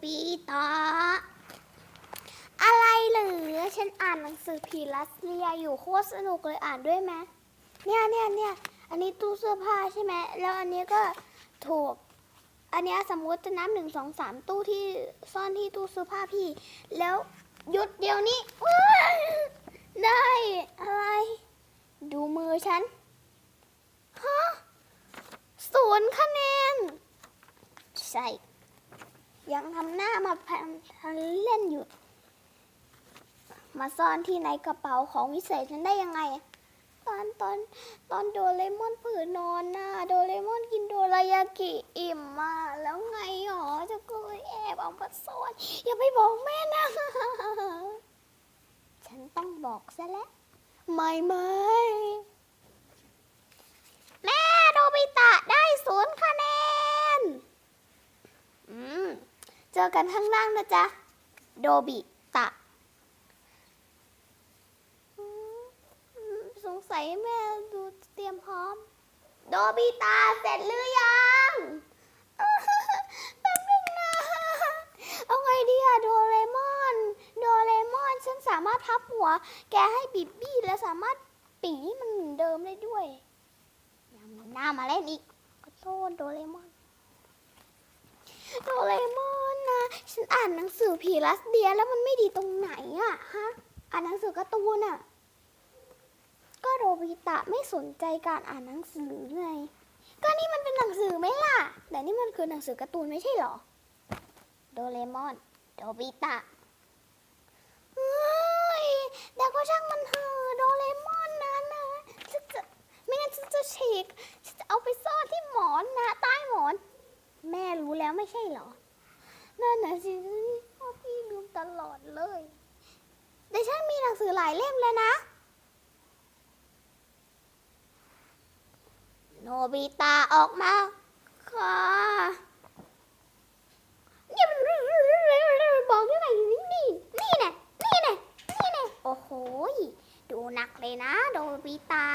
บิตะอะไรเหรือฉันอ่านหนังสือผีรัสเซียอยู่โคตรสนุกเลยอ่านด้วยไหมเนี่ยอันนี้ตู้เสื้อผ้าใช่ไหมแล้วอันนี้ก็ถูกอันนี้สมมติจะนับ1 2 3ตู้ที่ซ่อนที่ตู้เสื้อผ้าพี่แล้วหยุดเดี๋ยวนี้ได้อะไรดูมือฉันฮะ0 คะแนนใช่ยังทำหน้ามาเล่นอยู่มาซ่อนที่ในกระเป๋าของวิเศษฉันได้ยังไงตอนโดเรมอนผือนอนน่ะโดเรมอนกินโดรายากิอิ่มมาแล้วไงหรอจะก็เลยแอบเอามาซ่อนอย่าไปบอกแม่นะฉันต้องบอกซะแล้วไม่แม่โดบิตะได้0 คะแนนเจอกันข้างล่างนะจ๊ะโดบิตะสงสัยแม่ดูเตรียมพร้อมโดบิตะเสร็จหรือยังแป๊บนึงนะเอาไงดีอะโดเรมอนฉันสามารถพับหัวแกให้บิบบี้และสามารถปีมันเหมือนเดิมได้ด้วยยังมีหน้ามาเล่นอีกขอโทษโดเรมอนนะฉันอ่านหนังสือผีรัสเซียแล้วมันไม่ดีตรงไหนอะฮะอ่านหนังสือการ์ตูนอะก็โดบิตะไม่สนใจการอ่านหนังสือไงก็นี่มันเป็นหนังสือไหมล่ะแต่นี่มันคือหนังสือการ์ตูนไม่ใช่หรอโดเรมอนโดบิตะแต่ก็ช่างมันเถอะโดเรมอนนะไม่งั้นฉันจะฉีกฉันจะเอาไปซ่อนที่หมอนนะใต้หมอนแม่รู้แล้วไม่ใช่หรอนั่นน่ะสิพ่อพี่ลืมตลอดเลยแต่ฉันมีหนังสือหลายเล่มแล้วนะโนบิตะออกมาค่ะอย่าบอกยังไงนี่แน่โอ้โหดูหนักเลยนะโนบิตะ